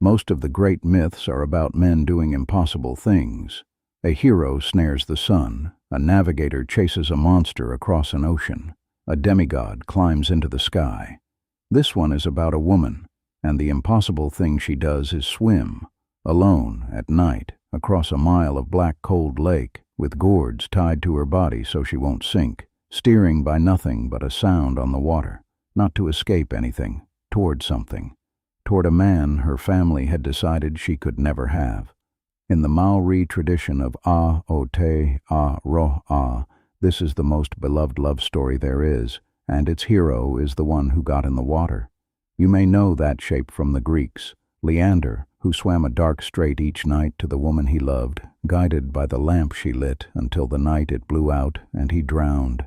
Most of the great myths are about men doing impossible things. A hero snares the sun, a navigator chases a monster across an ocean, a demigod climbs into the sky. This one is about a woman, and the impossible thing she does is swim, alone, at night, across a mile of black cold lake, with gourds tied to her body so she won't sink, steering by nothing but a sound on the water, not to escape anything, toward something, toward a man her family had decided she could never have. In the Maori tradition of Aotearoa, this is the most beloved love story there is, and its hero is the one who got in the water. You may know that shape from the Greeks, Leander, who swam a dark strait each night to the woman he loved, guided by the lamp she lit until the night it blew out and he drowned.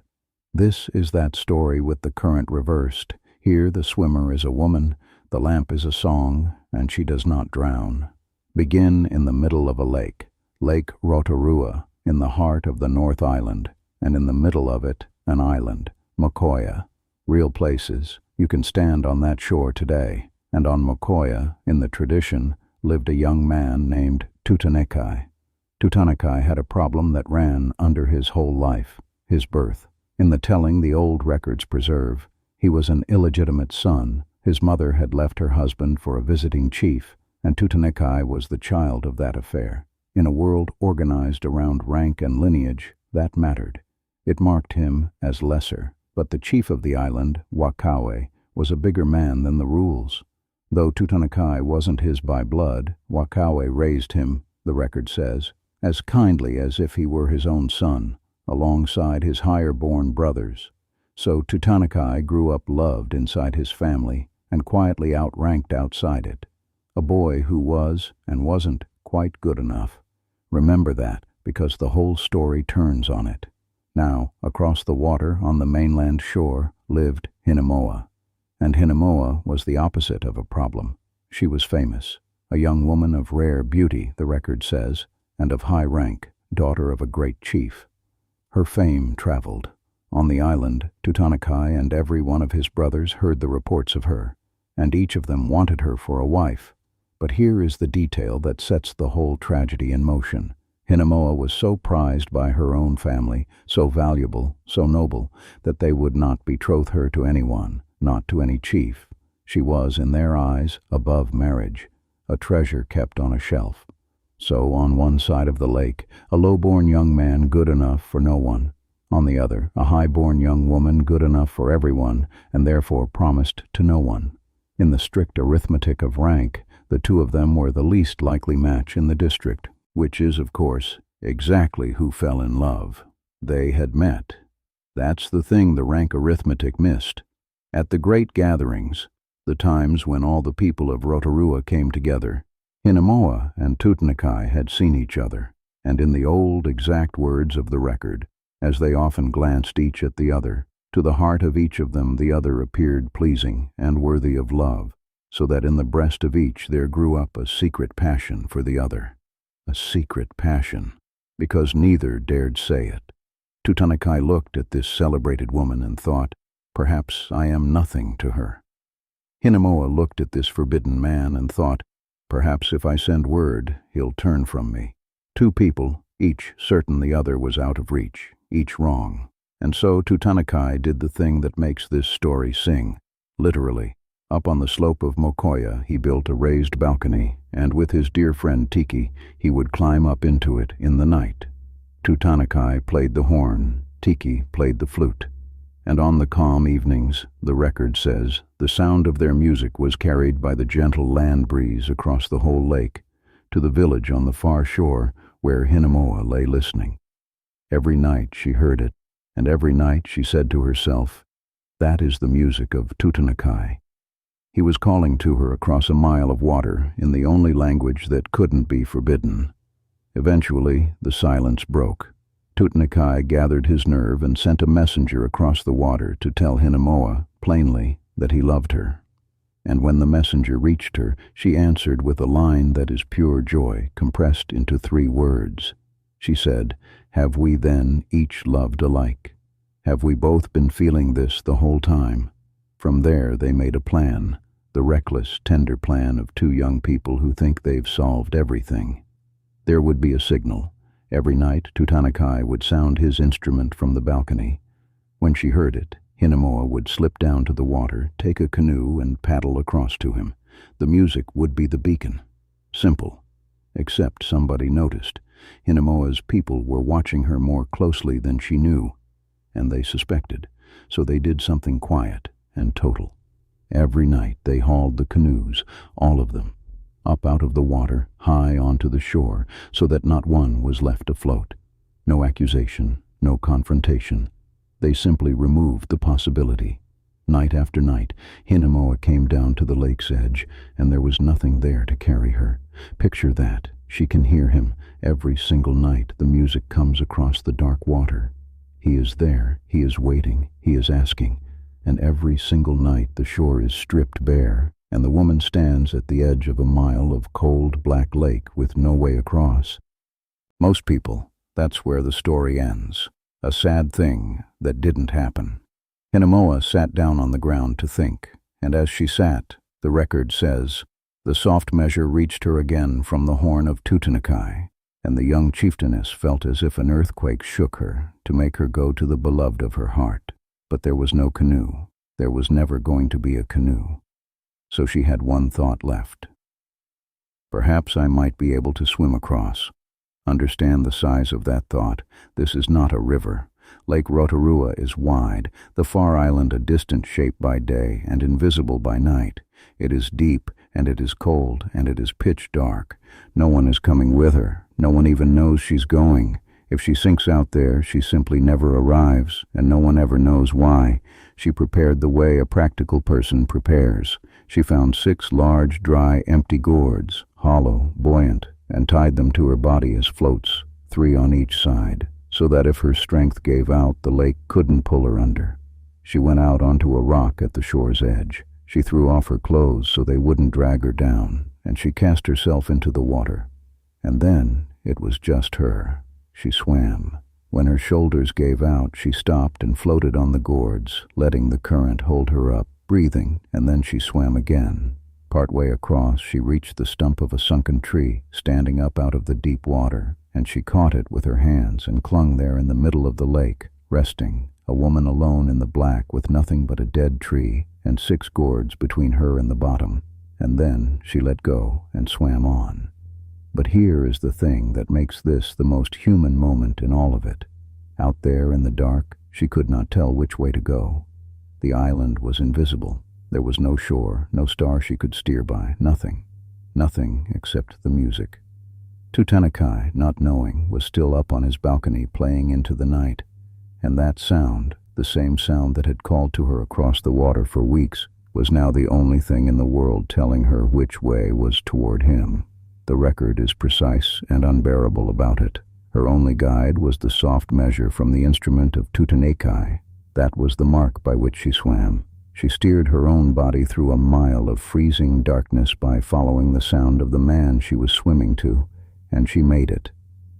This is that story with the current reversed. Here the swimmer is a woman, the lamp is a song, and she does not drown. Begin in the middle of a lake, Lake Rotorua, in the heart of the North Island, and in the middle of it, an island, Mokoia. Real places. You can stand on that shore today. And on Mokoia, in the tradition, lived a young man named Tūtānekai. Tūtānekai had a problem that ran under his whole life, his birth. In the telling the old records preserve, he was an illegitimate son. His mother had left her husband for a visiting chief, and Tūtānekai was the child of that affair. In a world organized around rank and lineage, that mattered. It marked him as lesser, but the chief of the island, Wakawe, was a bigger man than the rules. Though Tūtānekai wasn't his by blood, Wakawe raised him, the record says, as kindly as if he were his own son, alongside his higher-born brothers. So Tūtānekai grew up loved inside his family and quietly outranked outside it. A boy who was and wasn't quite good enough. Remember that, because the whole story turns on it. Now, across the water on the mainland shore lived Hinemoa. And Hinemoa was the opposite of a problem. She was famous, a young woman of rare beauty, the record says, and of high rank, daughter of a great chief. Her fame traveled. On the island, Tūtānekai and every one of his brothers heard the reports of her, and each of them wanted her for a wife. But here is the detail that sets the whole tragedy in motion. Hinemoa was so prized by her own family, so valuable, so noble, that they would not betroth her to anyone, not to any chief. She was, in their eyes, above marriage, a treasure kept on a shelf. So, on one side of the lake, a low-born young man good enough for no one. On the other, a high-born young woman good enough for everyone, and therefore promised to no one. In the strict arithmetic of rank, the two of them were the least likely match in the district, which is, of course, exactly who fell in love. They had met. That's the thing the rank arithmetic missed. At the great gatherings, the times when all the people of Rotorua came together, Hinemoa and Tūtānekai had seen each other, and in the old exact words of the record, as they often glanced each at the other, to the heart of each of them the other appeared pleasing and worthy of love, so that in the breast of each there grew up a secret passion for the other. A secret passion, because neither dared say it. Tūtānekai looked at this celebrated woman and thought, perhaps I am nothing to her. Hinemoa looked at this forbidden man and thought, perhaps if I send word, he'll turn from me. Two people, each certain the other was out of reach, each wrong. And so Tūtānekai did the thing that makes this story sing, literally. Up on the slope of Mokoia he built a raised balcony, and with his dear friend Tiki he would climb up into it in the night. Tūtānekai played the horn, Tiki played the flute. And on the calm evenings, the record says, the sound of their music was carried by the gentle land breeze across the whole lake, to the village on the far shore where Hinemoa lay listening. Every night she heard it, and every night she said to herself, that is the music of Tūtānekai. He was calling to her across a mile of water in the only language that couldn't be forbidden. Eventually, the silence broke. Tūtānekai gathered his nerve and sent a messenger across the water to tell Hinemoa, plainly, that he loved her. And when the messenger reached her, she answered with a line that is pure joy, compressed into 3 words. She said, have we then each loved alike? Have we both been feeling this the whole time? From there they made a plan the reckless, tender plan of two young people who think they've solved everything. There would be a signal. Every night, Tūtānekai would sound his instrument from the balcony. When she heard it, Hinemoa would slip down to the water, take a canoe, and paddle across to him. The music would be the beacon. Simple. Except somebody noticed. Hinemoa's people were watching her more closely than she knew, and they suspected, so they did something quiet and total. Every night they hauled the canoes, all of them, up out of the water, high onto the shore, so that not one was left afloat. No accusation, no confrontation. They simply removed the possibility. Night after night, Hinemoa came down to the lake's edge, and there was nothing there to carry her. Picture that. She can hear him. Every single night the music comes across the dark water. He is there, he is waiting, he is asking, and every single night the shore is stripped bare, and the woman stands at the edge of a mile of cold black lake with no way across. Most people, that's where the story ends. A sad thing that didn't happen. Hinemoa sat down on the ground to think, and as she sat, the record says, the soft measure reached her again from the horn of Tūtānekai, and the young chieftainess felt as if an earthquake shook her to make her go to the beloved of her heart. But there was no canoe. There was never going to be a canoe. So she had one thought left. Perhaps I might be able to swim across. Understand the size of that thought. This is not a river. Lake Rotorua is wide, the far island a distant shape by day and invisible by night. It is deep, and it is cold, and it is pitch dark. No one is coming with her. No one even knows she's going. If she sinks out there, she simply never arrives, and no one ever knows why. She prepared the way a practical person prepares. She found 6 large, dry, empty gourds, hollow, buoyant, and tied them to her body as floats, 3 on each side, so that if her strength gave out, the lake couldn't pull her under. She went out onto a rock at the shore's edge. She threw off her clothes so they wouldn't drag her down, and she cast herself into the water. And then it was just her. She swam. When her shoulders gave out, she stopped and floated on the gourds, letting the current hold her up, breathing, and then she swam again. Partway across, she reached the stump of a sunken tree, standing up out of the deep water, and she caught it with her hands and clung there in the middle of the lake, resting, a woman alone in the black with nothing but a dead tree and 6 gourds between her and the bottom. And then she let go and swam on. But here is the thing that makes this the most human moment in all of it. Out there in the dark, she could not tell which way to go. The island was invisible. There was no shore, no star she could steer by, nothing. Nothing except the music. Tūtānekai, not knowing, was still up on his balcony playing into the night. And that sound, the same sound that had called to her across the water for weeks, was now the only thing in the world telling her which way was toward him. The record is precise and unbearable about it. Her only guide was the soft measure from the instrument of Tūtānekai. That was the mark by which she swam. She steered her own body through a mile of freezing darkness by following the sound of the man she was swimming to, and she made it.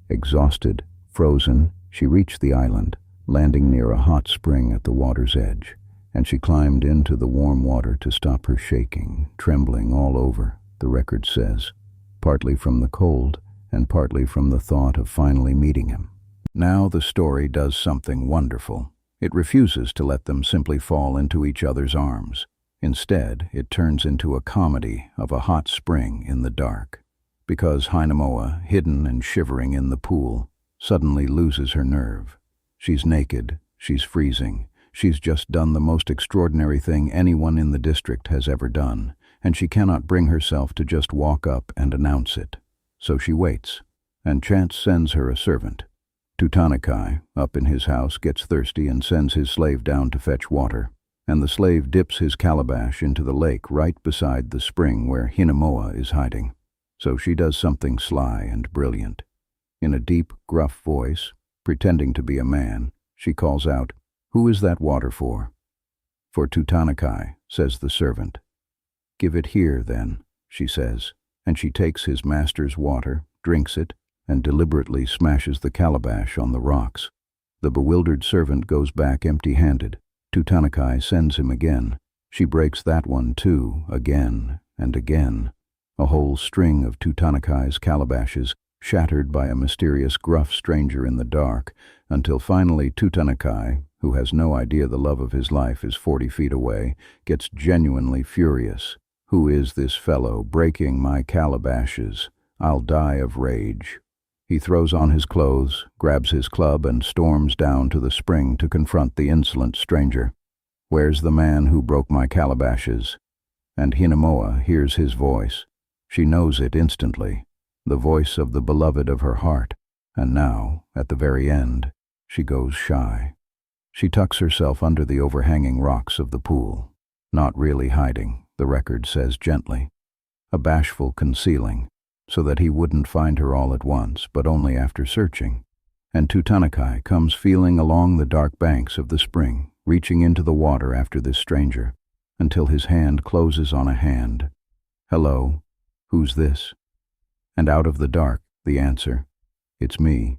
Exhausted, frozen, she reached the island, landing near a hot spring at the water's edge, and she climbed into the warm water to stop her shaking, trembling all over, the record says, partly from the cold and partly from the thought of finally meeting him. Now the story does something wonderful. It refuses to let them simply fall into each other's arms. Instead, it turns into a comedy of a hot spring in the dark, because Hinemoa, hidden and shivering in the pool, suddenly loses her nerve. She's naked, she's freezing, she's just done the most extraordinary thing anyone in the district has ever done, and she cannot bring herself to just walk up and announce it. So she waits, and chance sends her a servant. Tūtānekai, up in his house, gets thirsty and sends his slave down to fetch water, and the slave dips his calabash into the lake right beside the spring where Hinemoa is hiding. So she does something sly and brilliant. In a deep, gruff voice, pretending to be a man, she calls out, "Who is that water for?" "For Tūtānekai," says the servant. "Give it here, then," she says, and she takes his master's water, drinks it, and deliberately smashes the calabash on the rocks. The bewildered servant goes back empty-handed. Tūtānekai sends him again. She breaks that one too, again and again. A whole string of Tūtānekai's calabashes, shattered by a mysterious gruff stranger in the dark, until finally Tūtānekai, who has no idea the love of his life is 40 feet away, gets genuinely furious. Who is this fellow breaking my calabashes? I'll die of rage. He throws on his clothes, grabs his club, and storms down to the spring to confront the insolent stranger. Where's the man who broke my calabashes? And Hinemoa hears his voice. She knows it instantly, the voice of the beloved of her heart. And now, at the very end, she goes shy. She tucks herself under the overhanging rocks of the pool. Not really hiding, the record says gently. A bashful concealing, so that he wouldn't find her all at once, but only after searching. And Tūtānekai comes feeling along the dark banks of the spring, reaching into the water after this stranger, until his hand closes on a hand. Hello, who's this? And out of the dark, the answer, it's me.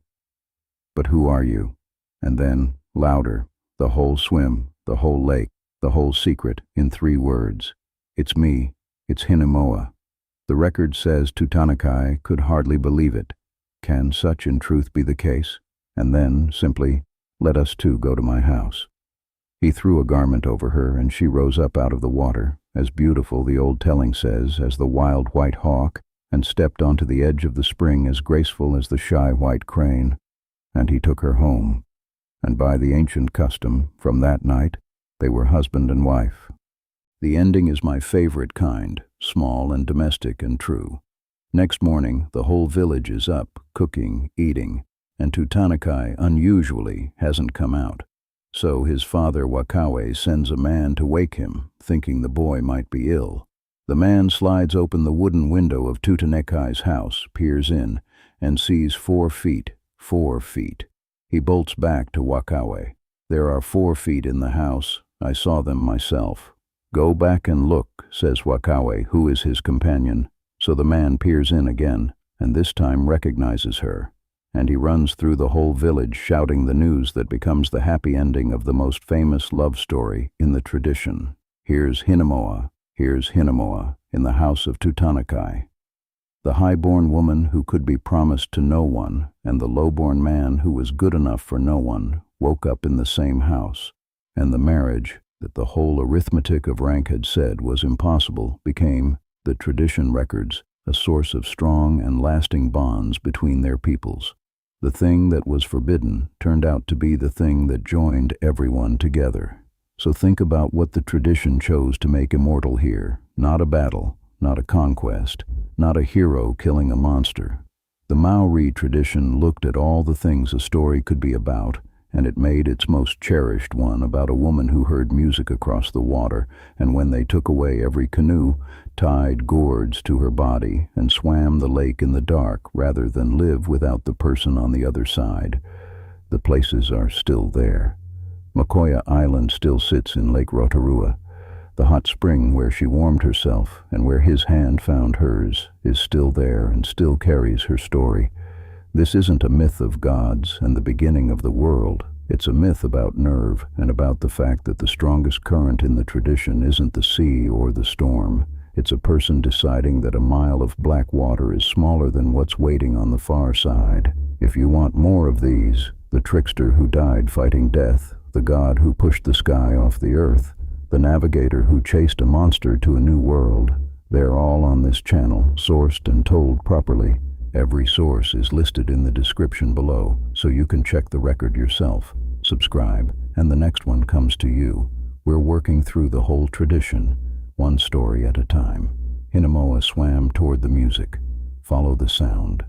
But who are you? And then, louder, the whole swim, the whole lake, the whole secret in 3 words. It's me, it's Hinemoa. The record says Tūtānekai could hardly believe it. Can such in truth be the case? And then, simply, let us two go to my house. He threw a garment over her, and she rose up out of the water, as beautiful, the old telling says, as the wild white hawk, and stepped onto the edge of the spring as graceful as the shy white crane. And he took her home. And by the ancient custom, from that night, they were husband and wife. The ending is my favorite kind, small and domestic and true. Next morning, the whole village is up, cooking, eating, and Tūtānekai, unusually, hasn't come out. So his father Mokoia sends a man to wake him, thinking the boy might be ill. The man slides open the wooden window of Tūtānekai's house, peers in, and sees 4 feet. 4 feet. He bolts back to Mokoia. There are 4 feet in the house. I saw them myself. Go back and look, says Mokoia, who is his companion. So the man peers in again, and this time recognizes her. And he runs through the whole village shouting the news that becomes the happy ending of the most famous love story in the tradition. Here's Hinemoa in the house of Tūtānekai. The high-born woman who could be promised to no one, and the low-born man who was good enough for no one, woke up in the same house. And the marriage, that the whole arithmetic of rank had said was impossible, became, the tradition records, a source of strong and lasting bonds between their peoples. The thing that was forbidden turned out to be the thing that joined everyone together. So think about what the tradition chose to make immortal here. Not a battle, not a conquest, not a hero killing a monster. The Maori tradition looked at all the things a story could be about, and it made its most cherished one about a woman who heard music across the water, and when they took away every canoe, tied gourds to her body and swam the lake in the dark rather than live without the person on the other side. The places are still there. Mokoia Island still sits in Lake Rotorua. The hot spring where she warmed herself and where his hand found hers is still there and still carries her story. This isn't a myth of gods and the beginning of the world. It's a myth about nerve and about the fact that the strongest current in the tradition isn't the sea or the storm. It's a person deciding that a mile of black water is smaller than what's waiting on the far side. If you want more of these, the trickster who died fighting death, the god who pushed the sky off the earth, the navigator who chased a monster to a new world, they're all on this channel, sourced and told properly. Every source is listed in the description below, so you can check the record yourself. Subscribe, and the next one comes to you. We're working through the whole tradition, one story at a time. Hinemoa swam toward the music. Follow the sound.